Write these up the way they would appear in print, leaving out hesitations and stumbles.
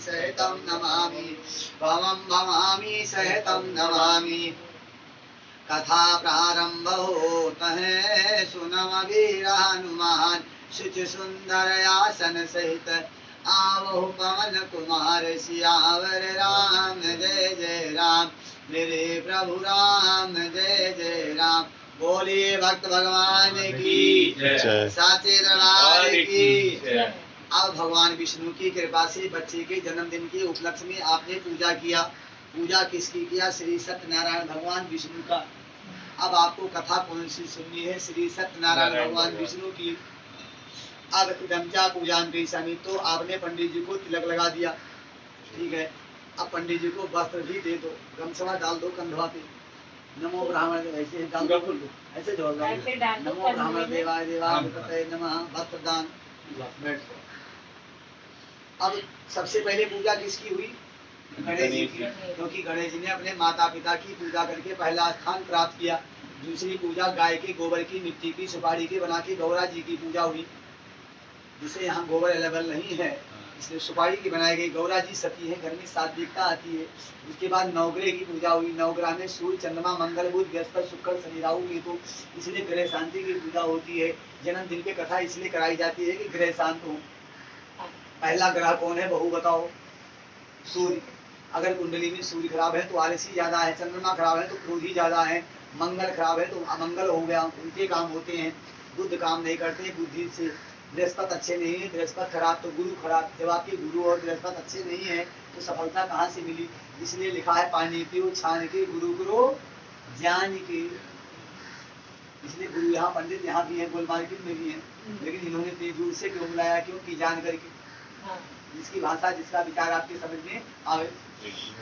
सहितं नमामि भवं भवामि सहितं नमामि कथा प्रारंभ होता है सुनम वीर हनुमान शुच सुंदर आसन सहित आवो पवन कुमार सियावर राम जय जय राम मेरे प्रभु राम जय जय राम बोलिए भक्त भगवान की जय साचे दरबार की जय। अब भगवान विष्णु की कृपा से बच्चे के जन्मदिन के उपलक्ष्य में आपने पूजा किया। पूजा किसकी किया? श्री सत्यनारायण भगवान विष्णु का। अब आपको कथा कौन सी सुननी है? श्री सत्यनारायण भगवान विष्णु की। अब गमचा पूजा समय तो आपने पंडित जी को तिलक लगा दिया, ठीक है। अब पंडित जी को वस्त्र भी दे दो, गमछा डाल दो कंधवा पे। नमो ब्राह्मण ऐसे डाल दो, ऐसे जोड़ दो, नमो ब्राह्मण देवाय देवाय नमः वस्त्र दान। अब सबसे पहले पूजा किसकी हुई? गणेश जी की, क्योंकि गणेश जी ने अपने माता पिता की पूजा करके पहला स्थान प्राप्त किया। दूसरी पूजा गाय के गोबर की मिट्टी की सुपारी के बना के गौरा जी की पूजा हुई, जिसे यहाँ गोबर अवेलेबल नहीं है इसलिए सुपारी की बनाई गई। गौरा जी सती है, घर में सात्विकता आती है। उसके बाद नवग्रह की पूजा हुई। नवग्रह में सूर्य चंद्रमा मंगल बुध बृहस्पति शुक्र शनि राहु केतु, इसलिए ग्रह शांति की पूजा होती है। जन्मदिन पे कथा इसलिए कराई जाती है कि ग्रह शांत हो। पहला ग्रह कौन है बहू बताओ? सूर्य। अगर कुंडली में सूर्य खराब है तो आलसी ज्यादा है, चंद्रमा खराब है तो क्रोधी ज्यादा है, मंगल खराब है तो अमंगल हो गया, उनके काम होते हैं। बुध काम नहीं करते बुद्धि से। बृहस्पति अच्छे नहीं है, बृहस्पति खराब तो गुरु खराब। जब आपके गुरु और बृहस्पति अच्छे नहीं है तो सफलता कहाँ से मिली? इसलिए लिखा है पानी पियो छान के गुरु गुरु ज्ञान के। इसलिए गुरु यहाँ पंडित यहाँ भी है, गोल मार्केट में भी है, लेकिन इन्होंने इतनी दूर से क्यों बुलाया? क्योंकि जान करके जिसकी भाषा जिसका विचार आपके समझ में आवे।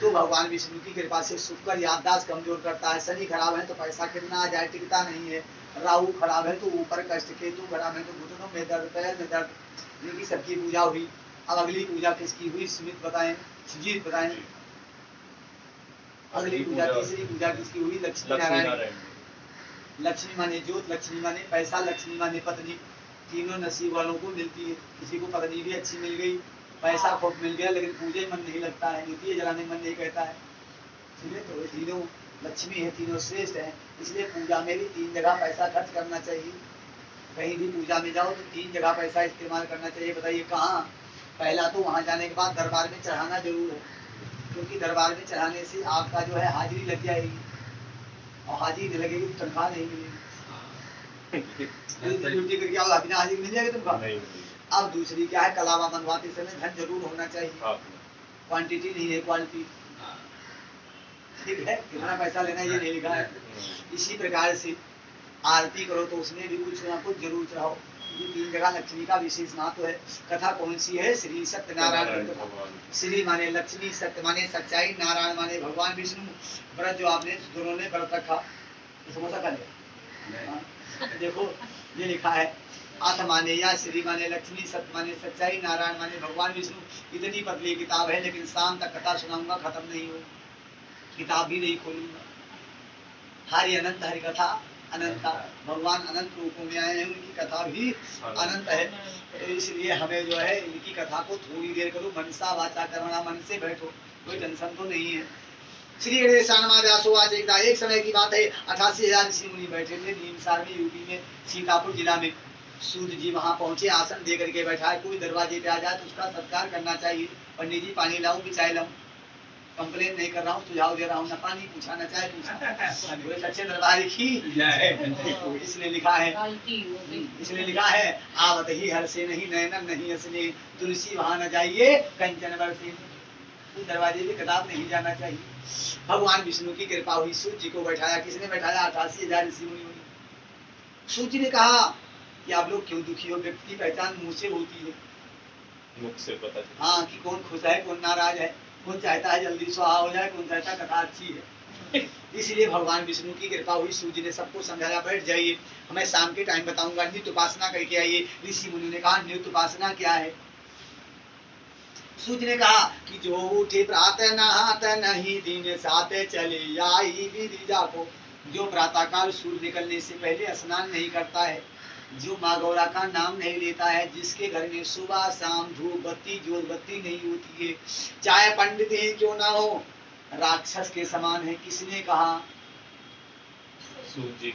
तो भगवान विष्णु की कृपा से शुक्र याददाश्त कमजोर करता है। शनि खराब है तो पैसा कितना आ जाए टिकता नहीं है। राहु खराब है तो ऊपर कष्ट, केतु खराब है तो घुटनों में दर्द, पैर में दर्द। इनकी सबकी पूजा हुई। अब अगली पूजा किसकी हुई? स्मित बताएं, सुजीत बताएं। अगली पूजा तीसरी पूजा किसकी हुई? लक्ष्मी नारायण। लक्ष्मी माने जोत, लक्ष्मी माने पैसा, लक्ष्मी माने पत्नी। तीनों नसीब वालों को मिलती है। किसी को पत्नी भी अच्छी मिल गई, पैसा खूब मिल गया, लेकिन पूजे मन नहीं लगता है, द्वितीय जलाने मन नहीं कहता है। इसलिए तो तीनों लक्ष्मी है, तीनों श्रेष्ठ है। इसलिए पूजा में भी 3 जगह पैसा खर्च करना चाहिए। कहीं भी पूजा में जाओ तो 3 जगह पैसा इस्तेमाल करना चाहिए। बताइए कहाँ? पहला तो वहाँ जाने के बाद दरबार में चढ़ाना जरूर है, क्योंकि दरबार में चढ़ाने से आपका जो है हाजिरी लग जाएगी, और हाजिरी नहीं लगेगी तो तनख्वाह नहीं मिलेगी। ड्यूटी करके आओ, बिना हाजिरी मिल जाएगी तनख्वाह। अब दूसरी क्या है? कलावा मनवाते समय धन जरूर होना चाहिए, क्वांटिटी नहीं है क्वालिटी, ठीक है। कितना पैसा लेना ये नहीं लिखा है। इसी प्रकार से आरती करो तो उसमें भी कुछ ना कुछ जरूर चढ़ाओ। ये 3 जगह लक्ष्मी का विशेष महत्व है। कथा कौन सी है? श्री सत्यनारायण। श्री माने लक्ष्मी, सत्य माने सच्चाई, नारायण माने भगवान विष्णु। व्रत जो आपने दोनों ने व्रत रखा, समोसा खा लिया। देखो ये लिखा है, अथ माने या श्री माने लक्ष्मी, सत्य माने सच्चाई, नारायण माने भगवान विष्णु। इतनी पतली किताब है, लेकिन शाम तक कथा सुनाऊंगा, खत्म नहीं हो, किताब भी नहीं खोलूंगा। हरि अनंत, हरि कथा अनंत। भगवान अनंत रूपों में आए हैं, उनकी कथा भी अनंत है। तो इसलिए हमें जो है इनकी कथा को थोड़ी देर करो, मनसा वाचा कर्मणा, मन से बैठो, कोई टेंशन तो नहीं है। श्री गणेश व्यासोवाच। एक समय की बात है, 88,000 ऋषि मुनि बैठे थे नीमसार में, यूपी में, सीतापुर जिला में। सूत जी वहां पहुंचे, आसन दे करके बैठा है। कोई दरवाजे पे आ जाए तो उसका सत्कार करना चाहिए। पंडित जी पानी लाऊं कि चाय लाऊं? कंप्लेन नहीं कर रहा हूँ, सुझाव दे रहा हूँ। ना पानी पूछा ना चाय पूछा। सच्चे दरबार की इसलिए लिखा है, इसलिए लिखा है, आवत ही हर से नहीं नैनन नहीं हंसने, तुलसी वहां न जाइए कंचन बरसे। दरवाजे पे कदाप नहीं जाना चाहिए। भगवान विष्णु की कृपा हुई, सूत जी को बैठाया। किसने बैठाया? 88,000 ऋषि मुनि। सूत जी ने कहा कि आप लोग क्यों दुखी हो? व्यक्ति की पहचान मुंह से होती है, मुख से पता चलता। हाँ, कि कौन खुश है कौन नाराज है, कौन चाहता है जल्दी स्वाहा हो जाए, कौन चाहता है कथा अच्छी है। इसलिए भगवान विष्णु की कृपा हुई, सूत जी ने सबको समझाया, बैठ जाइए, हमें शाम के टाइम बताऊंगा, नित्य उपासना करके आइए। ऋषि मुनि ने कहा नित्य उपासना क्या है? सूत जी ने कहा कि जो उठे प्रातः नहात नहीं, दिन साथ चले आई विधि जाको। जो प्रातःकाल सूर्य निकलने से पहले स्नान नहीं करता है, जो माँ गौरा का नाम नहीं लेता है, जिसके घर में सुबह शाम धूप बत्ती जोत बत्ती नहीं होती है, चाहे पंडित ही क्यों ना हो, राक्षस के समान है। किसने कहा? सूत जी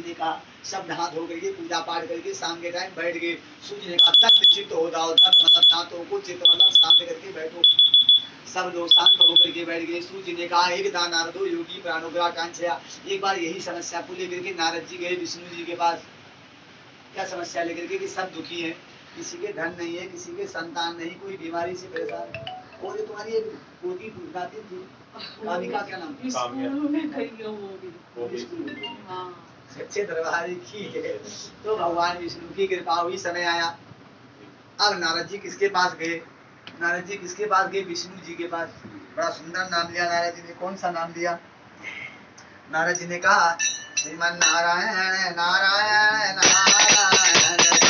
ने कहा। सब नहा धो करके पूजा पाठ करके शाम के टाइम बैठ गए। सूर्य ने कहा दत्त चित्त हो जाओ, दत्त मतलब दांतों को, चित्त मतलब शांत करके बैठो। सब लोग शांत होकर के बैठ गए। सूर्य ने कहा एक दान नारदो योगी प्राणोग्रह कांक्षया। एक बार यही समस्या को लेकर के नारद जी गए विष्णु जी के पास। क्या समस्या लेकर के? कि सब दुखी है, किसी के धन नहीं है, किसी के संतान नहीं, कोई बीमारी से परेशान है। और जो तुम्हारी एक पोती गाती थी कामिका, क्या नाम? सच्चे दरबार की है। तो भगवान विष्णु की कृपा हुई, समय आया। अब नारद जी किसके पास गए? नारद जी किसके पास गए? विष्णु जी के पास। बड़ा सुंदर नाम लिया नारद जी ने। कौन सा नाम लिया? नारद जी ने कहा श्रीमन नारायण नारायण नारायण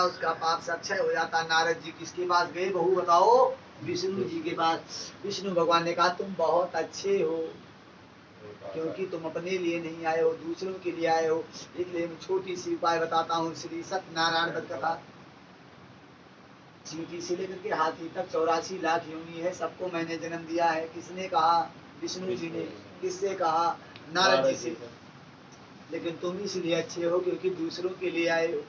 उसका पाप से अक्षय हो जाता। नारद जी किसके पास गए? बहू बताओ। विष्णु जी के पास। विष्णु भगवान ने कहा तुम बहुत अच्छे हो, क्योंकि तुम अपने लिए नहीं आए हो, दूसरों के लिए आए हो। इसलिए छोटी सी उपाय बताता हूँ। श्री सत्यनारायण व्रत कथा। चींटी से लेकर के हाथी तक 84 लाख योनि है, सबको मैंने जन्म दिया है। किसने कहा? विष्णु जी ने। किससे कहा? नारद जी से। लेकिन तुम इसलिए अच्छे हो क्योंकि दूसरों के लिए आए हो।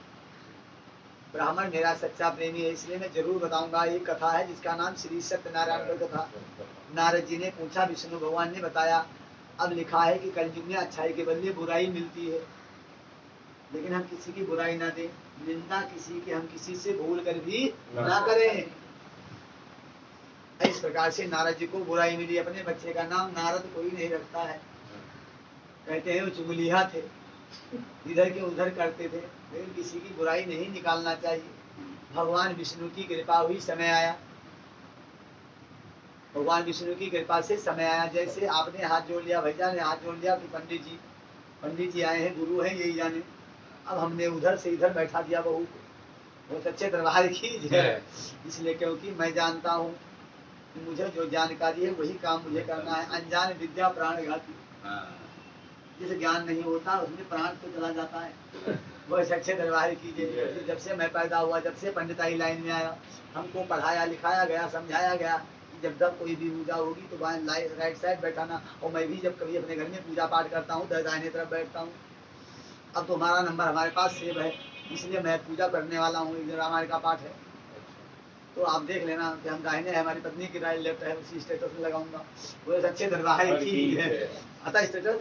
ब्राह्मण मेरा सच्चा प्रेमी है, इसलिए मैं जरूर बताऊंगा। एक कथा है जिसका नाम श्री सत्यनारायण व्रत कथा। नारद जी ने पूछा, विष्णु भगवान ने बताया। अब लिखा है कि कलयुग में अच्छाई के बदले बुराई मिलती है, लेकिन हम किसी की बुराई ना दें, निंदा किसी की हम किसी से भूल कर भी ना करें। इस प्रकार से नारद जी को बुराई मिली। अपने बच्चे का नाम नारद कोई नहीं रखता है, कहते हैं वो चुगलिया थे, इधर के उधर करते थे, लेकिन किसी की बुराई नहीं निकालना चाहिए। भगवान विष्णु की कृपा हुई, समय आया। भगवान विष्णु की कृपा से समय आया। जैसे आपने हाथ जोड़ लिया, भैया ने हाथ जोड़ लिया कि पंडित जी आए हैं, गुरु हैं, यही जाने। अब हमने उधर से इधर बैठा दिया बहू को। वो सच्चे दरबार की जय। इसलिए क्योंकि मैं जानता हूँ कि मुझे जो जानकारी है वही काम मुझे करना है। अनजान विद्या प्राण घाती। जिसे ज्ञान नहीं होता उसमें प्राण तो चला जाता है। वो सच्चे दरबार की जय। जब से मैं पैदा हुआ, जब से पंडिताई लाइन में आया, हमको पढ़ाया लिखाया गया, समझाया गया कि जब जब कोई भी पूजा होगी तो राइट साइड बैठाना। और मैं भी जब कभी अपने घर में पूजा पाठ करता हूँ दाहिने तरफ बैठता हूँ। अब तो हमारा नंबर हमारे पास सेव है, इसलिए मैं पूजा करने वाला हूँ। रामायण का पाठ है तो आप देख लेना कि हम दाहिने है, हमारी पत्नी की राइट लेफ्ट है, उसी स्टेटस में लगाऊंगा। वो सच्चे दरबार की है। आता स्टेटस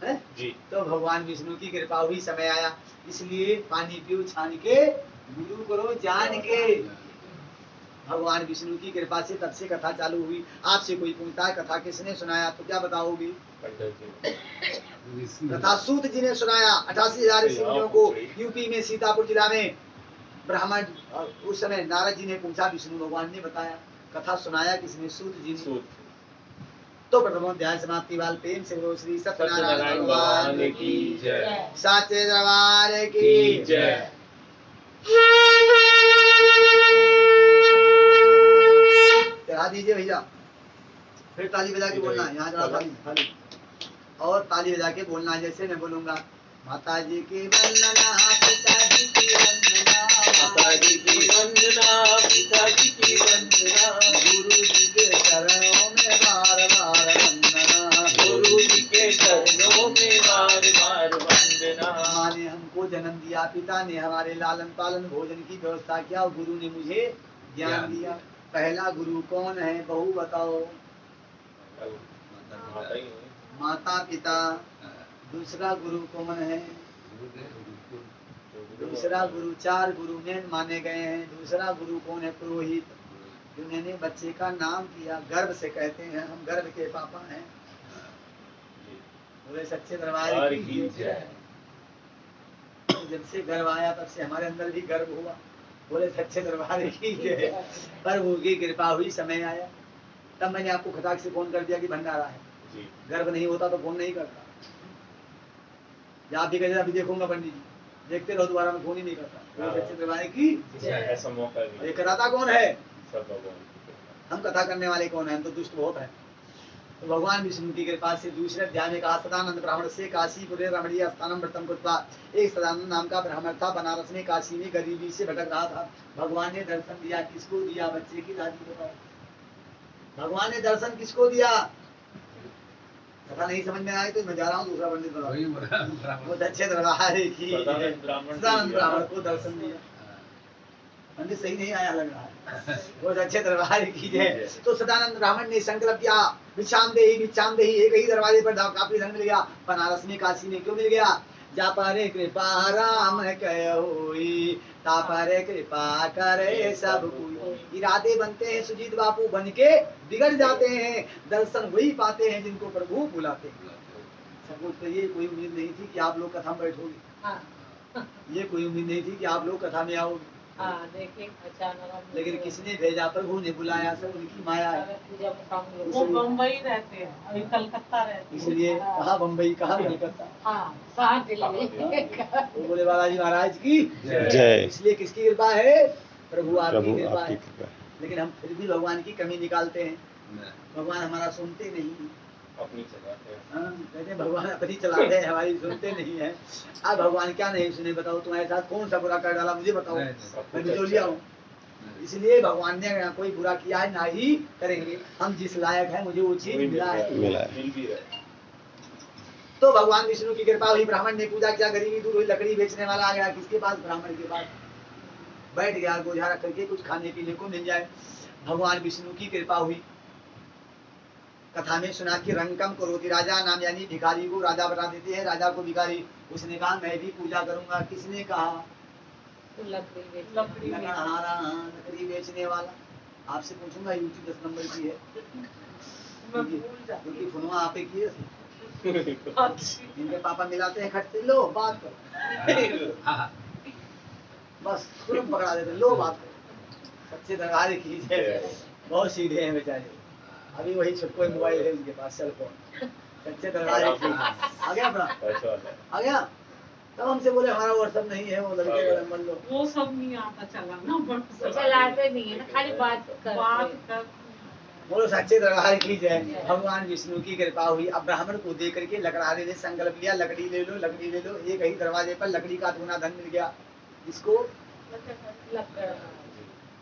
है जी। तो भगवान विष्णु की कृपा हुई, समय आया। इसलिए पानी पियो छान के, गुरु करो जान के। भगवान विष्णु की कृपा से तब से कथा चालू हुई। आपसे कोई पूछता है कथा किसने सुनाया तो क्या बताओगी? कथा सूत जी ने सुनाया। 88,000 ऋषियों को यूपी में सीतापुर जिला में ब्राह्मण। उस समय नारद जी ने पूछा, विष्णु भगवान ने बताया। कथा सुनाया किसने? सूत जी ने। तो प्रथम अध्याय समाप्ति वाल प्रेम से बोलो श्री सत्यनारायण भगवान की जय, साचे दरबार की जय। चढ़ा दीजिए भैया, फिर ताली बजा के बोलना है। यहाँ जरा ताली और ताली बजा के बोलना है जैसे मैं बोलूंगा। माता जी की वंदना, पिताजी की वंदना, माता जी की वंदना, पिताजी की वंदना, गुरु जी के चरणों में बार बार वंदना, गुरु जी के चरणों में बार बार वंदना। माँ ने हमको जन्म दिया, पिता ने हमारे लालन पालन भोजन की व्यवस्था किया और गुरु ने मुझे ज्ञान दिया। पहला गुरु कौन है बहू बताओ? माता पिता। दूसरा गुरु कौन है? दूसरा गुरु, 4 गुरु में माने गए हैं। दूसरा गुरु कौन है? पुरोहित, जिन्होंने बच्चे का नाम किया। गर्भ से कहते हैं हम गर्भ के पापा हैं। बोले सच्चे दरबार की जय। जब से गर्भ आया तब से हमारे अंदर भी गर्व हुआ। बोले सच्चे दरबार की जय। प्रभु की कृपा हुई, समय आया, तब मैंने आपको खटाक से फोन कर दिया कि भंडारा है। गर्भ नहीं होता तो फोन नहीं करता। आप भी कहते अभी देखूंगा पंडित जी, देखते रहो, दोबारा मैं फोन ही नहीं करता। सच्चे दरबार की ऐसा मौका ये कराता कौन है? सब भगवान। हम कथा करने वाले कौन है? हम तो दुष्ट बहुत है। तो भगवान विष्णु की कृपा से दूसरे अध्याय में कहा, सदानंद ब्राह्मण से काशीपुरे रमणीय स्थानम व्रतम कृत्वा। एक सदानंद नाम का ब्राह्मण था, बनारस में काशी में गरीबी से भटक रहा था। भगवान ने दर्शन दिया, किसको दिया? बच्चे की दादी बताओ। भगवान ने दर्शन किसको दिया? कथा नहीं समझ में आए तो मैं जा रहा हूँ, दूसरा पंडित बताओ। वो सच्चे दरबार की सदानंद ब्राह्मण को दर्शन दिया। पंडित सही नहीं आया लग रहा है। वो सच्चे दरबार की जय। तो सदानंद ब्राह्मण ने संकल्प किया, भिक्षाम देही, एक ही दरवाजे पर काफी धन मिल गया। बनारस में काशी में क्यों मिल गया? जा पर कृपा राम कहोई, ता पर कृपा करे सब कोई। इरादे बनते हैं सुजीत बापू, बन के बिगड़ जाते हैं। दर्शन वही पाते हैं जिनको प्रभु बुलाते हैं। सबको तो ये कोई उम्मीद नहीं थी कि आप लोग कथा में बैठोगे। ये कोई उम्मीद नहीं थी कि आप लोग कथा में आओगे। लेकिन किसने भेजा? प्रभु ने बुलाया, सब उनकी माया है। वो बम्बई रहते हैं, अभी कलकत्ता रहते हैं। इसलिए कहा बम्बई, कहा कलकत्ता, कहाँ दिल्ली। वो बोले बालाजी महाराज की जय। इसलिए किसकी कृपा है? प्रभु आपकी प्रभु कृपा आपकी है। कृपा। लेकिन हम फिर भी भगवान की कमी निकालते हैं। भगवान हमारा सुनते नहीं। अपनी चलाते हैं। कहते हैं भगवान अपनी चलाते हैं, हमारी सुनते नहीं है। अब भगवान क्या नहीं सुने? बताओ, तुम्हारे साथ कौन सा बुरा कर डाला मुझे बताओ, मैं बिचौलिया हूँ। इसलिए भगवान ने कोई बुरा किया है ना ही करेंगे। हम जिस लायक है, मुझे वो चीज मिला है। तो भगवान विष्णु की कृपा हुई, ब्राह्मण ने पूजा किया, गरीबी दूर हुई, लकड़ी बेचने वाला आ गया। किसके पास? ब्राह्मण के पास। बैठ गया, गोझा रख करके कुछ खाने पीने को मिल जाए। भगवान विष्णु की कृपा हुई। कथा में सुना कि रंकम करोति राजा नाम, यानी भिखारी को राजा बना देते हैं, राजा को भिखारी। उसने कहा मैं भी पूजा करूंगा। किसने कहा? लकड़ी बेचने वाला। आपसे पूछूंगा, यूट्यूब 10 नंबर की है, क्योंकि फुनवा आपे की है। इनके पापा मिलाते हैं खटते, लो बात करो। बस तुरंत पकड़ा देते, लो बात करो। सच्चे दरबार की जय। बहुत सीधे हैं बेचारे। अभी वही छुटको मोबाइल है उनके पास, सेल फोन। सच्चे दरबार आ गया अपना, आ गया। तब हमसे बोले हमारा व्हाट्सएप नहीं है, वो लड़के का नंबर लो। वो सब नहीं आता चलाना, चलाते नहीं है ना, खाली बात कर। बोलो सच्चे दरबार की जय। भगवान विष्णु की कृपा हुई। अब ब्राह्मण को देख करके लकड़हारे ने संकल्प लिया, लकड़ी ले लो, लकड़ी ले लो। एक ही दरवाजे पर लकड़ी का दुगना धन मिल गया। इसको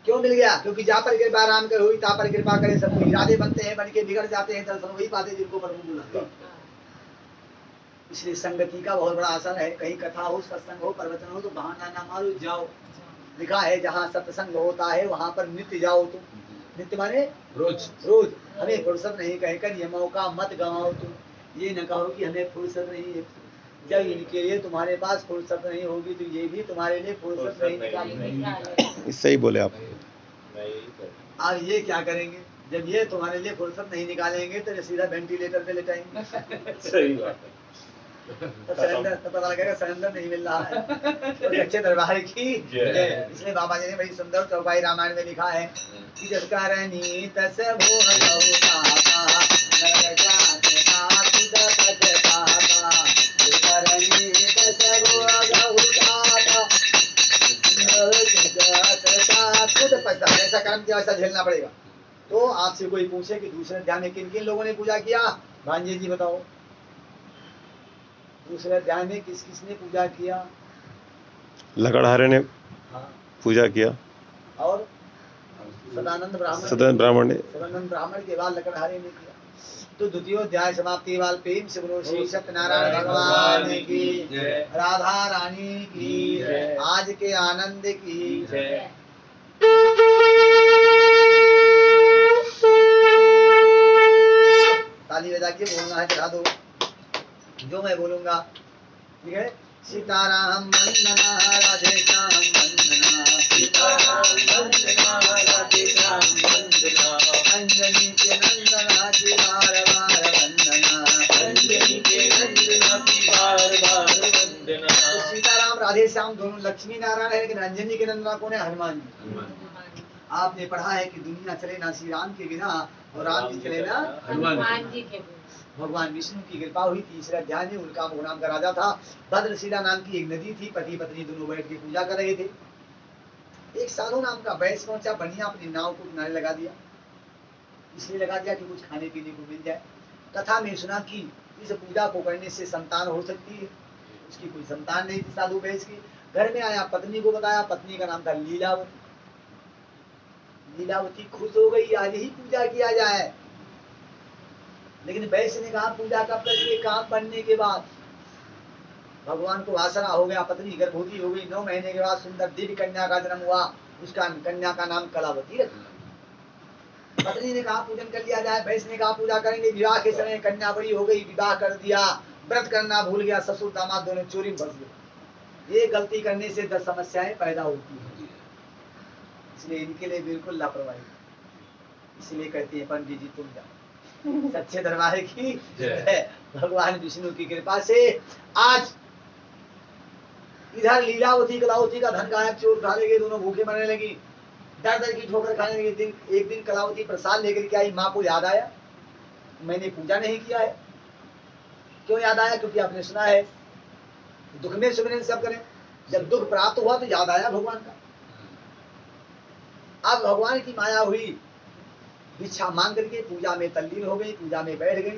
क्यों मिल गया? क्योंकि जा पर कृपा राम कर हुई, ता पर कृपा करे सब कोई। इरादे बनते हैं, बन के बिगड़ जाते हैं। दर्शन वही पाते जिनको प्रभु बुलाते हैं। इसलिए संगति का बहुत बड़ा असर है। कहीं कथा हो, सत्संग हो, प्रवचन हो तो बहाना ना मारो, जाओ। लिखा है जहाँ सत्संग होता है वहाँ पर नित्य जाओ। तुम नित्य माने रोज रोज। हमें फुर्सत नहीं कहकर ये मौका मत गवाओ। तुम ये न कहो कि हमें फुर्सत नहीं है। जब इनके लिए तुम्हारे पास फुर्सत नहीं होगी तो ये भी तुम्हारे लिए फुर्सत नहीं निकालेंगे। सही बोले आप। अब ये क्या करेंगे? जब ये तुम्हारे लिए फुर्सत नहीं निकालेंगे तो सीधा वेंटिलेटर पे लेटाएंगे। सही बात है। तो सरेंडर तो पता लगेगा सरेंडर नहीं मिल रहा है। तो सच्चे दरबार की जय। इसलिए बाबा जी ने बड़ी सुंदर चौपाई रामायण में लिखा है कि जिसका रनी तस ऐसा कर्म किया ऐसा झेलना पड़ेगा। तो आपसे कोई पूछे कि दूसरे अध्याय में किन किन लोगों ने पूजा किया, भांजे जी बताओ। दूसरे अध्याय में किस किसने पूजा किया? लकड़हारे ने पूजा किया और सदानंद ब्राह्मण के बाद लकड़हारे ने किया। तो द्वितीय अध्याय समाप्ति वाल प्रेम से बोलो श्री सत्यनारायण भगवान की, राधा रानी की, आज के आनंद की। ताली बजा के बोलना है, चढ़ा दो जो मैं बोलूंगा, ठीक है। सीताराम वंदना राधे श्याम वंदना, सीताराम वंदना राधे श्याम वंदना, अंजनी के नंदना की बार बार वंदना, अंजनी के नंदना की बार बार वंदना। तो सीताराम राधे श्याम दोनों लक्ष्मी नारायण है, लेकिन अंजनी के नंदना कौन है? हनुमान जी। आपने पढ़ा है कि दुनिया चले ना श्री राम के बिना और राम जी चले ना हनुमान जी के बिना। भगवान विष्णु की कृपा हुई। तीसरा अध्याय में उनका नाम का राजा था। भद्रशिला नाम की एक नदी थी, पति पत्नी दोनों बैठ के पूजा कर रहे थे। एक साधु नाम का वैश्य पहुंचा, बढ़िया अपनी नाव को किनारे लगा दिया। इसलिए लगा दिया कि कुछ खाने पीने को मिल जाए। कथा में सुना कि इस पूजा को करने से संतान हो सकती है। उसकी कोई संतान नहीं थी साधु वैश्य की। घर में आया, पत्नी को बताया, पत्नी का नाम था लीलावती। लीलावती खुश हो गई, आज ही पूजा किया जाए। लेकिन वैश्य ने कहा पूजा कब करिए? काम बनने के बाद। भगवान को आसरा हो गया, पत्नी गर्भवती हो गई। 9 महीने के बाद सुंदर दिव्य कन्या का जन्म हुआ। उसका कन्या का नाम कलावती रखा। पत्नी ने कहा पूजन कर लिया जाए। वैश्य ने कहा पूजा करेंगे। विवाह के समय कन्या बड़ी हो गई, विवाह कर दिया, व्रत करना भूल गया। ससुर दामाद दोनों चोरी में फंस गए। ये गलती करने से 10 समस्याएं पैदा होती हैं। इसलिए इनके लिए बिल्कुल लापरवाही। इसलिए कहते हैं पंडित जी तुम जाओ। सच्चे दरबार की जय। भगवान विष्णु की कृपा से आज इधर लीलावती कलावती का धन गायब, चोर खा ले गए, दोनों भूखे मरने लगी, दर दर की ठोकर खाने लगी। एक दिन कलावती प्रसाद लेकर के आई। माँ को याद आया मैंने पूजा नहीं किया है। क्यों याद आया? क्योंकि आपने सुना है दुख में सुमिरन सब करें। जब दुख प्राप्त हुआ तो याद आया भगवान का। अब भगवान की माया हुई, भिक्षा मांग करके पूजा में तल्लीन हो गई, पूजा में बैठ गई।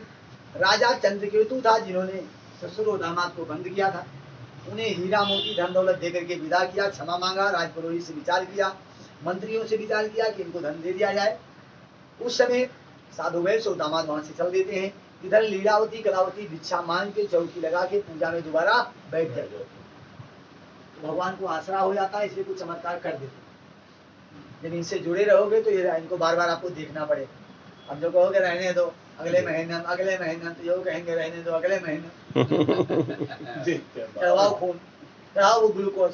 राजा चंद्रकेतु था जिन्होंने ससुर और दामाद को बंद किया था। उन्हें हीरा मोती धन दौलत देकर के विदा किया, क्षमा मांगा, राजपुरोहित से विचार किया, मंत्रियों से विचार किया कि इनको धन दे दिया जाए। उस समय साधु वैश्य और दामाद वहां से चल देते हैं। इधर लीलावती कलावती भिक्षा मांग के चौकी लगा के पूजा में दोबारा बैठ जाते। तो भगवान को आसरा हो जाता है, इसलिए कुछ चमत्कार कर देते। जब इनसे जुड़े रहोगे तो ये इनको बार बार आपको देखना पड़ेगा। अब जो कहोगे रहने दो अगले महीने तो यो कहेंगे रहने दो अगले महीने। चढ़वाओ खून, चढ़ाओ वो ग्लूकोज,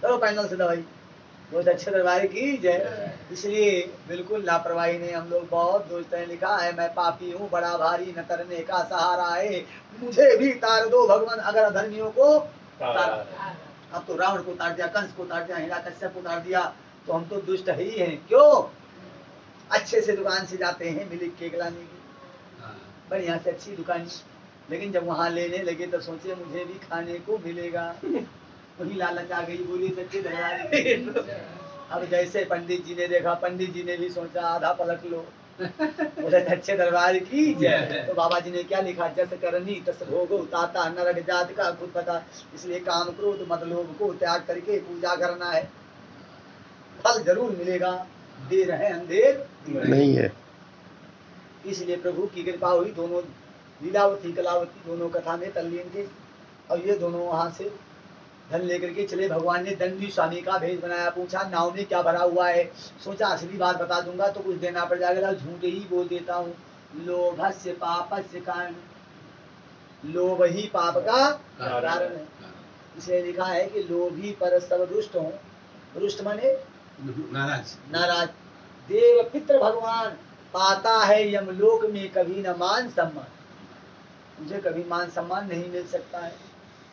चलो पैनल से दवाई। बहुत अच्छे दरबार की जय। इसलिए बिल्कुल लापरवाही नहीं। हम लोग बहुत दोस्तों ने लिखा है मैं पापी हूँ बड़ा भारी, न तरने का सहारा है, मुझे भी तार दो भगवान अगर अधर्मियों को तारा। अब तो रावण को तार दिया, कंस को तार दिया, हिरण्यकश्यप को तार दिया, तो हम तो दुष्ट ही हैं। क्यों? अच्छे से दुकान से जाते हैं मिल्क केक लाने की, बढ़िया से अच्छी दुकान, लेकिन जब वहां लेने लगे तो सोचे मुझे भी खाने को मिलेगा। वही लालच आ गई, बोली सच्ची दरबार। अब जैसे पंडित जी ने देखा, पंडित जी ने भी सोचा आधा पलट लो। बोले अच्छे दरबार की जय। तो बाबा जी ने क्या लिखा, जस करनी तस भोगो, ताता नरक जात का खुद पता। इसलिए काम क्रोध मद लोभ को त्याग करके पूजा करना है, फल जरूर मिलेगा, देर है अंधेर नहीं है। इसलिए प्रभु की कृपा हुई। दोनों लीलावती कलावती दोनों कथा में तल्लीन थे। और ये दोनों वहां से धन लेकर के चले। भगवान ने दंडी स्वामी का भेष बनाया। पूछा नाव में क्या भरा हुआ है? सोचा असली बात बता दूंगा तो कुछ देना पड़ जाएगा, झूठ ही बोल देता हूँ। लोभस्य पापस्य कारण, लोभ ही पाप का कारण है। इसलिए लिखा है कि लोभी पर सब रुष्ट हो। रुष्ट माने नाराज। देव पितृ भगवान पाता है यमलोक में कभी न मान सम्मान। मुझे कभी मान सम्मान नहीं मिल सकता है।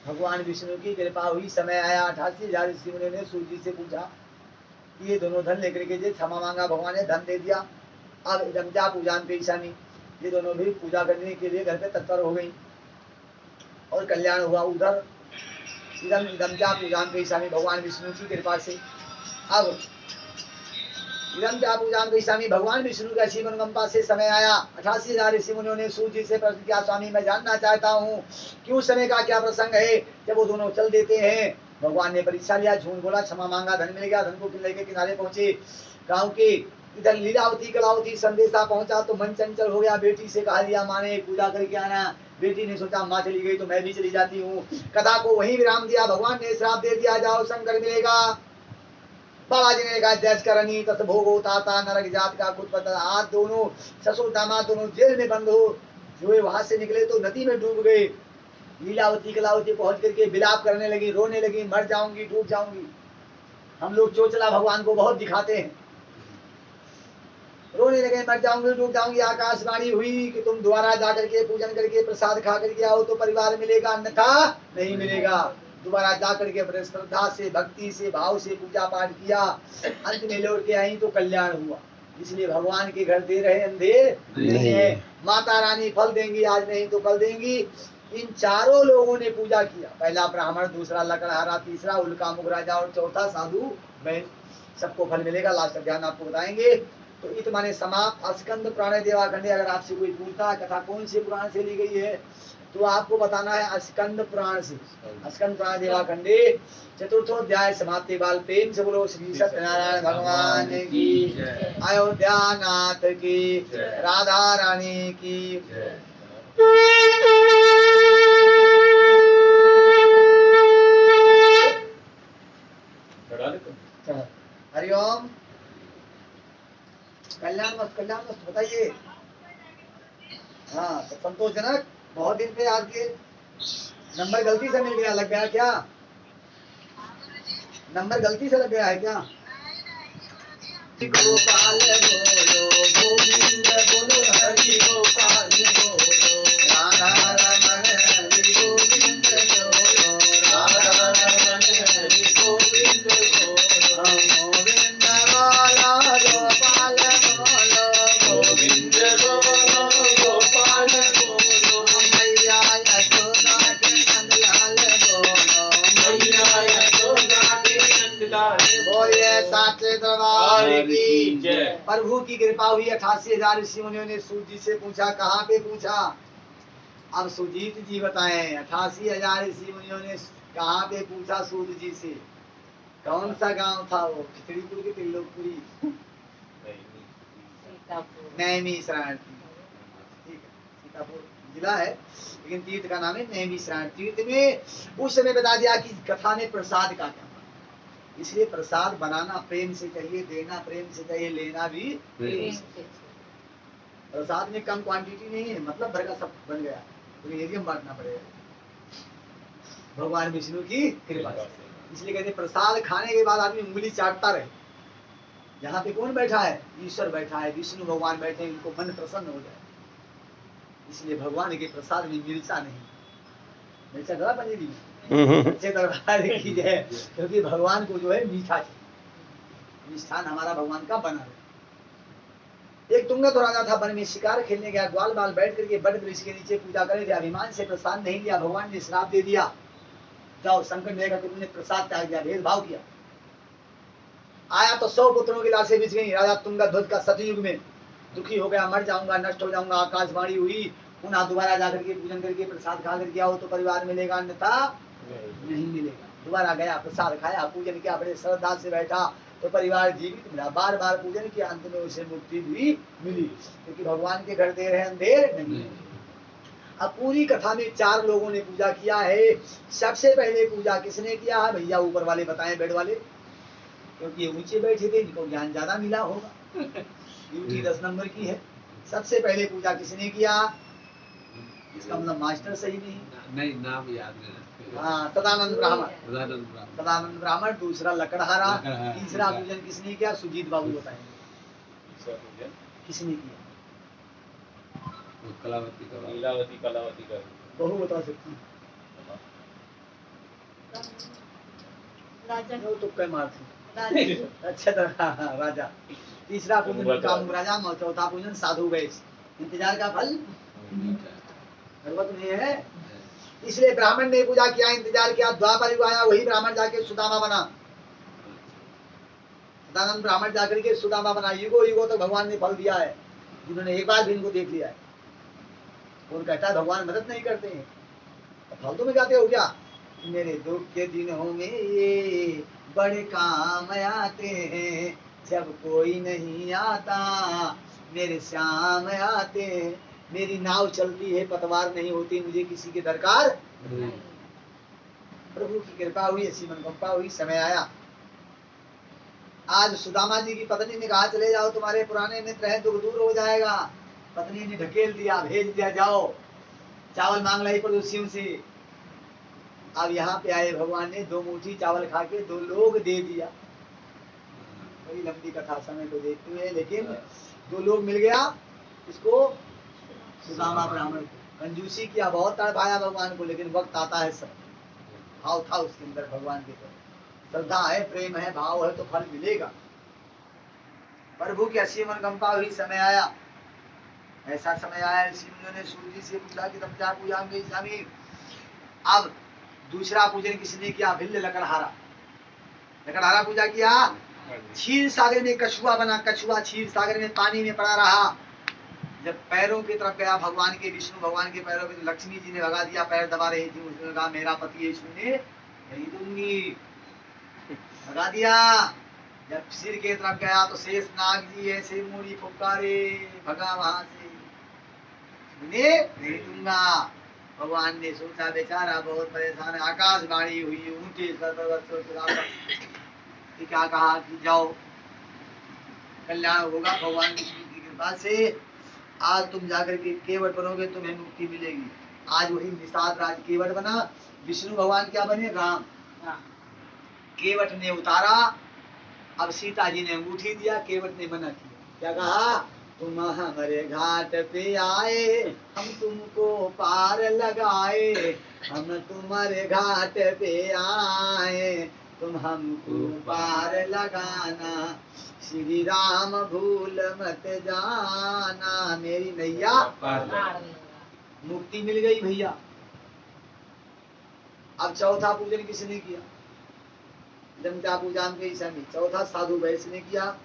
भगवान विष्णु की कृपा हुई। समय आया 88,000 ऋषि मुनियों ने सूर्य जी से पूछा कि ये दोनों धन लेकर के क्षमा मांगा, भगवान ने धन दे दिया। अब इदमजा पूजान पे ईशानी, ये दोनों भी पूजा करने के लिए घर पे तत्पर हो गई और कल्याण हुआ। उधर इदमजा पूजान पे ईशानी भगवान विष्णु की कृपा से। अब स्वामी भगवान विष्णु का शिव अनुकंपा से समय आया। 88,000 ऋषि मुनियों ने सूर्य जी से प्रश्न किया, स्वामी मैं जानना चाहता हूँ कि उस समय का क्या प्रसंग है जब वो दोनों चल देते हैं। भगवान ने परीक्षा लिया, झूठ बोला, क्षमा मांगा, धन मिल गया। धन को लेके किनारे पहुंचे गाँव के। इधर लीलावती कलावती संदेशा पहुंचा तो मन चंचल हो गया। बेटी से कहा दिया माँ ने पूजा करके आना। बेटी ने सोचा माँ चली गई तो मैं भी चली जाती हूँ। कथा को वहीं विराम दिया। भगवान ने श्राप दे दिया, जाओ शंकर मिलेगा। बाबा जी ने कहा जस करनी तस भोगो, ताता नरक जात का खुद पता। आज दोनों ससुर दामाद दोनों जेल में बंद हो जो वहां से निकले तो नदी में डूब गए। लीलावती कलावती पहुंच करके विलाप करने लगी, रोने लगी, मर जाऊंगी, डूब जाऊंगी। हम लोग चोचला भगवान को बहुत दिखाते हैं। रोने लगे, मर जाऊंगी, डूब जाऊंगी। आकाशवाणी हुई कि तुम दोबारा जाकर के पूजन करके प्रसाद खा करके आओ तो परिवार मिलेगा, अन्यथा नहीं मिलेगा। दोबारा जा करके बड़े श्रद्धा से, भक्ति से, भाव से पूजा पाठ किया, अंत में लौट के आई तो कल्याण हुआ। इसलिए भगवान के घर दे रहे अंधेर नहीं है। माता रानी फल देंगी, आज नहीं तो कल देंगी। इन चारों लोगों ने पूजा किया, पहला ब्राह्मण, दूसरा लकड़हारा, तीसरा उल्का मुख राजा और चौथा साधु बैल। सबको फल मिलेगा, लास्ट ध्यान आपको बताएंगे। तो इत माने समाप्त। स्कंद पुराण देवाखंडे। अगर आपसे कोई पूछता है कथा कौन से पुराण से ली गई है, तो आपको बताना है स्कंद पुराण से। स्कंद पुराण देवाखंडे चतुर्थोध्याय समाप्ति बाल। प्रेम से बोलो श्री सत्यनारायण भगवान की, अयोध्या नाथ की, राधा रानी की। हरिओम। कल्याण मस्त बताइए। हाँ तो संतोषजनक। बहुत दिन पे आज के नंबर गलती से मिल गया, लग गया क्या? नंबर गलती से लग गया है क्या? गोपाल बोलो गोविंद बोलो, हरि गोपाल बोलो, राधा रमण हरि गोविंद बोलो, राधा रमण हरि गोविंद बोलो, गोविंद वाला गोपाल बोलो, गोविंद बोलो गोपाल बोलो, मैया यशोदा के नंदलाल बोलो, मैया यशोदा के नंदलाल बोलिए साचे दरबार की जय। प्रभु की कृपा हुई। 88,000 ऋषि मुनियों ने सूत जी से पूछा। कहाँ पे पूछा? अब सुजीत जी बताएं। 88,000 ऋषि मुनियों ने कहाँ पे पूछा सूत जी से? कौन सा गांव था वो? खिचड़ीपुर की त्रिलोकपुरी? नैमी शरण। ठीक है, सीतापुर जिला है, लेकिन तीर्थ का नाम है नैमी शरण। तीर्थ में उस समय बता दिया कि कथा में प्रसाद का क्या। इसलिए प्रसाद बनाना प्रेम से चाहिए, देना प्रेम से चाहिए, लेना भी प्रेम से। प्रसाद में कम क्वांटिटी नहीं है, मतलब भर का सब बन गया, तो एरियम बांटना पड़ेगा भगवान विष्णु की कृपा से। इसलिए कहते प्रसाद खाने के बाद आदमी उंगली चाटता रहे। यहाँ पे कौन बैठा है? ईश्वर बैठा है, विष्णु भगवान बैठे हैं, इनको मन प्रसन्न हो जाए। इसलिए भगवान के प्रसाद में मिर्चा नहीं, मिर्चा डरा पंजी अच्छे दरबार की जय। क्योंकि भगवान को जो है मीठा चाहिए, मिष्ठान हमारा भगवान का बना है। एक तुंगत राजा था, वन में शिकार खेलने गया, ग्वाल बाल बैठ करके बड़ वृक्ष के नीचे पूजा करे थे। अभिमान से प्रसाद नहीं लिया, भगवान ने श्राप दे दिया, जाओ संकट रहेगा, तुमने प्रसाद त्याग दिया, भेदभाव किया। आया तो 100 पुत्रों की लाशें बिछ गई। राजा तुंगध्वज का सतयुग में दुखी हो गया, मर जाऊंगा, नष्ट हो जाऊंगा। आकाशवाणी हुई, पुनः दोबारा जाकर के पूजन करके प्रसाद खा करके आओ तो परिवार मिलेगा, अन्यथा नहीं मिलेगा। दोबारा गया, प्रसाद खाया, पूजन किया, बड़े श्रद्धा से बैठा तो परिवार जीवित मिला। बार बार पूजन किया, अंत में उसे मुक्ति भी मिली, क्योंकि भगवान के घर दे रहे अंधेर नहीं। अब पूरी कथा में 4 लोगों ने पूजा किया है। सबसे पहले पूजा किसने किया है भैया? ऊपर वाले बताएं, बेड वाले, क्योंकि ये ऊंचे बैठे थे, इनको ज्ञान ज्यादा मिला होगा। ड्यूटी 10 नंबर की है। सबसे पहले पूजा किसने किया? इसका मतलब मास्टर सही नहीं, नाम याद नहीं। हाँ, सदानंद ब्राह्मण। सदानंद ब्राह्मण। दूसरा लकड़हारा। तीसरा पूजन किसने किया? सुजीत बाबू बताएंगे किसने किया। लीलावती कलावती का बहु बता सकती हूँ। राजा तो कई मारती। अच्छा तो राजा। तीसरा पूजन कामुक राजा, चौथा पूजन साधु वैश्य। इंतजार का फल भगवत नहीं है। इसलिए ब्राह्मण ने पूजा किया, इंतजार किया, द्वापर युग आया, वही ब्राह्मण जाके सुदामा बना। सदानंद ब्राह्मण जाकर के सुदामा बना। युगो युगो तो भगवान ने फल दिया है, जिन्होंने एक बार भी इनको देख लिया है। कौन कहता है भगवान मदद नहीं करते हैं? फालतू में जाते हो क्या? मेरे दुख के दिनों में ये बड़े काम आते हैं, जब कोई नहीं आता मेरे श्याम आते। मेरी नाव चलती है, पतवार नहीं होती, मुझे किसी की दरकार। प्रभु की कृपा हुई, ऐसी मनोकामना हुई, समय आया। आज सुदामा जी की पत्नी ने कहा चले जाओ, तुम्हारे पुराने मित्र हैं, दुख दूर हो जाएगा। पत्नी ने ढकेल दिया, भेज दिया, जाओ चावल मांग लाई पड़ोसियों से। अब यहाँ पे आए, भगवान ने 2 मुट्ठी चावल खा के 2 लोग दे दिया। बड़ी लंबी कथा समय को देखते हुए, लेकिन 2 लोग मिल गया। इसको सुदामा ब्राह्मण को कंजूसी किया, बहुत तड़पाया भगवान को, लेकिन वक्त आता है सब। भाव था उसके अंदर भगवान के प्रति, श्रद्धा है, प्रेम है, भाव है तो फल मिलेगा। प्रभु की असीम अनुकंपा हुई, समय आया, ऐसा समय आया ऋषि मुनियों ने सूर्य जी से पूछा कि तब क्या पूजा में स्वामी। अब दूसरा पूजन किसने किया? भिल्ल लकड़हारा, लकड़हारा पूजा किया। क्षीर सागर में कछुआ बना, कछुआ क्षीर सागर में पानी में पड़ा रहा। जब पैरों की तरफ गया भगवान के, विष्णु भगवान के पैरों में, तो लक्ष्मी जी ने भगा दिया, पैर दबा रही थी, उसने कहा मेरा पति है, सुने नहीं दूंगी, भगा दिया। जब सिर के तरफ गया तो शेष नाग जी ऐसे मूड़ी फुफकारे, भगा वहां से, सुने नहीं दूंगा। भगवान ने सोचा बेचारा बहुत परेशान है, आकाशवाणी हुई, ऊंचे क्या कहा कि जाओ कल्याण होगा भगवान विष्णु की कृपा से, आज तुम जाकर के केवट बनोगे, तुम्हें मुक्ति मिलेगी। आज वही निषाद राज केवट बना, विष्णु भगवान क्या बने? राम। केवट ने उतारा, अब सीता जी ने अंगूठी दिया, केवट ने मना किया, क्या कहा? तुम हमारे घाट पे आए, हम तुमको पार लगाए, हम तुम्हारे घाट पे आए, तुम हमको पार लगाना, श्री राम भूल मत जाना, मेरी नैया मुक्ति मिल गई भैया। अब चौथा पूजन किसने किया? जनता पूजा के समय चौथा साधु वैश्य ने किया।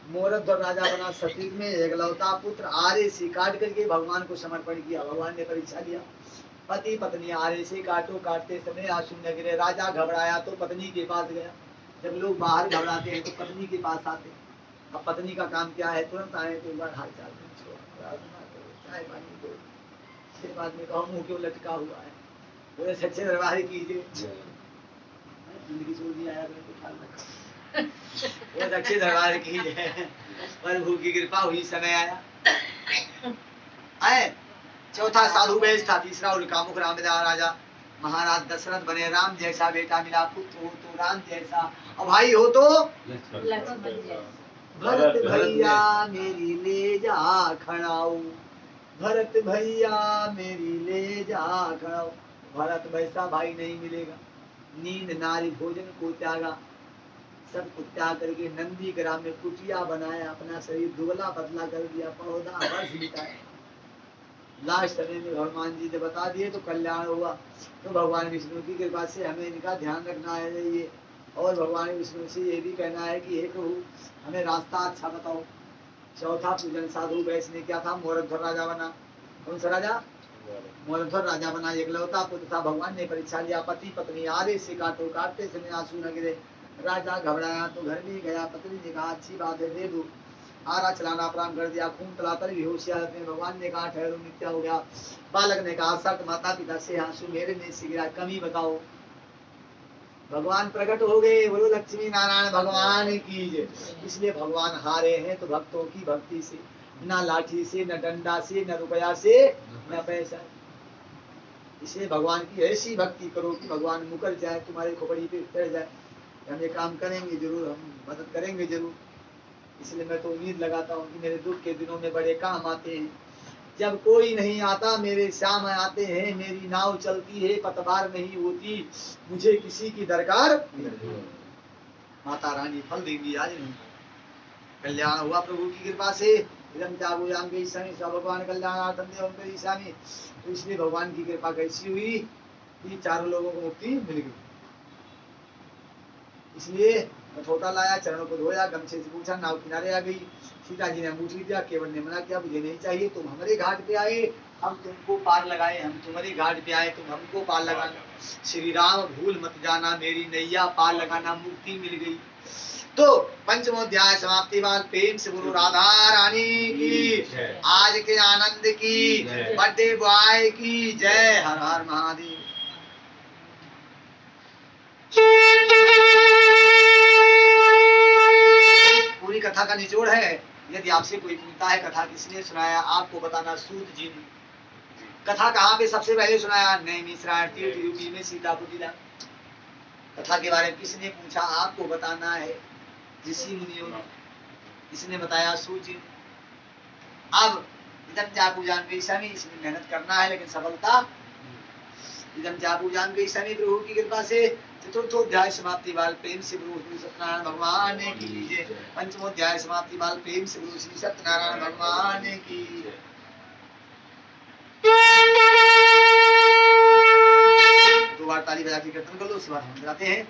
मोरध्वज राजा बना, सतयुग में एकलौता पुत्र आरे से काट करके भगवान को समर्पण किया। भगवान ने परीक्षा लिया, पति पत्नी आरे से काटते समय आंसू न गिरे। राजा घबराया तो पत्नी के पास गया। जब लोग बाहर घबराते हैं तो पत्नी के पास आते हैं। अब पत्नी का काम क्या है? तुरंत आए तो एक बार हाल चाल पूछो, प्रार्थना करो, चाय पानी दो, फिर बाद में कहो मुंह क्यों लटका हुआ है, बोले सच्चे दरबार कीजिए, जिंदगी छोड़ दी आया वो अच्छे दरबार की जय, प्रभु की कृपा हुई, समय आया। आए चौथा साधु वेश था। तीसरा उनका मुख रामदास राजा महाराज दशरथ बने। राम जैसा बेटा मिला, पुत्र हो तो राम जैसा, और भाई हो तो लक्ष्मण जैसा। भरत भैया मेरी ले जा खड़ाऊ, भरत भैया मेरी ले जा खड़ाऊ। भरत वैसा भाई नहीं मिलेगा। नींद नारी भोजन को त्यागा, सब कुछ त्याग करके नंदी ग्राम में कुटिया बनाया, अपना शरीर दुबला पतला कर दिया, पौधा वर्ष बिताया। लास्ट समय में भगवान जी ने बता दिए तो कल्याण हुआ। तो भगवान विष्णु की कृपा से हमें इनका ध्यान रखना है ये, और भगवान विष्णु से ये भी कहना है कि हे प्रभु हमें रास्ता अच्छा बताओ। चौथा पूजन साधु वैश्य ने क्या था? मोरध्वज राजा बना। कौन सा राजा? मोरध्वज राजा बना, एकलौता पुत्र था। भगवान ने परीक्षा लिया, पति पत्नी आरे से काटते समय आंसू न गिरे। राजा घबराया तो घर में गया, पत्नी ने कहा अच्छी बात है दे दो, आरा चलाना प्रारंभ कर दिया। खून तलाकर भी होशियार थे। भगवान ने कहा ठहरो, मिथ्या हो गया। बालक ने कहा सत्य, माता पिता से आंसू मेरे में से गिरा, कमी बताओ। भगवान प्रकट हो गए, बोलो लक्ष्मी नारायण भगवान की जय। इसलिए भगवान हारे हैं तो भक्तों की भक्ति से, न लाठी से, न डंडा से, न रुपया से, न पैसा। इसलिए भगवान की ऐसी भक्ति करो कि भगवान मुकर जाए, तुम्हारी खोपड़ी पे चढ़ जाए। हम ये काम करेंगे जरूर, हम मदद करेंगे जरूर। इसलिए मैं तो उम्मीद लगाता हूँ कि मेरे दुख के दिनों में बड़े काम आते हैं। जब कोई नहीं आता मेरे श्याम आते हैं, मेरी नाव चलती है पतवार नहीं होती, मुझे किसी की दरकार नहीं। माता रानी फल देंगी आज नहीं। कल्याण हुआ प्रभु की कृपा से। भगवान कल्याणार्थम देवं करिष्यामि। तो इसलिए भगवान की कृपा कैसी हुई कि चारों लोगों को मुक्ति मिल गई। इसलिए कठोटा लाया, चरणों को धोया, गमछे से पूछा, नाव किनारे आ गई। सीता जी ने अंगूठी दिया, केवट ने मना किया, मुझे नहीं चाहिए, तुम हमारे घाट पे आए हम तुमको पार लगाए, हम तुम्हारे घाट पे आए तुम हमको पार लगाना। श्री राम भूल मत जाना, मेरी नैया पार लगाना, मुक्ति मिल गई। तो पंचमोध्याय समाप्ति बाद प्रेम से गुरु राधा रानी की, आज के आनंद की, बर्थडे बॉय की जय। हर हर महादेव। पूरी कथा का निचोड़ है। यदि आपसे कोई पूछता है कथा किसने सुनाया, आपको बताना सूत जी ने। कथा कहाँ पे सबसे पहले सुनाया? नैमिषारण्य तीर्थ यूपी में सीतापुर जिला। कथा के बारे में किसने पूछा, आपको बताना है ऋषि मुनियों ने। इसने बताया सूत जी। अब इधर पूजा में इसमें मेहनत करना है, लेकिन सफलता इदम जाबू जान गई शनि प्रभु की कृपा से चतुर्थोध्याय समाप्ति बाल प्रेम से गुरु श्री सत्यनारायण भगवान की जय। पंचमोध्याय समाप्ति बाल प्रेम से गुरु श्री सत्यनारायण भगवान की जय। दो बार ताली बजा के कीर्तन कर लो, उसके बाद हम जाते हैं।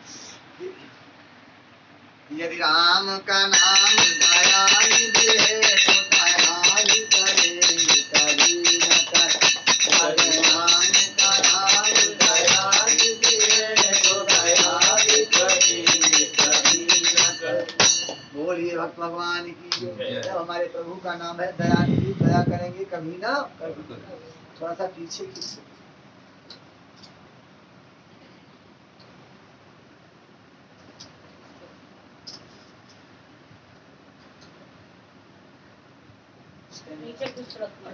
यदि राम का नाम दया निधि है तो दयालु करेंगे कभी न कर। यदि राम का नाम दया निधि है तो दयालु करेंगे कभी न कर। बोलिए भक्त भगवान की जय। जब हमारे प्रभु का नाम है दया निधि, दया करेंगे कभी ना कभी। थोड़ा सा पीछे खींचो। नीचे कुछ रखो।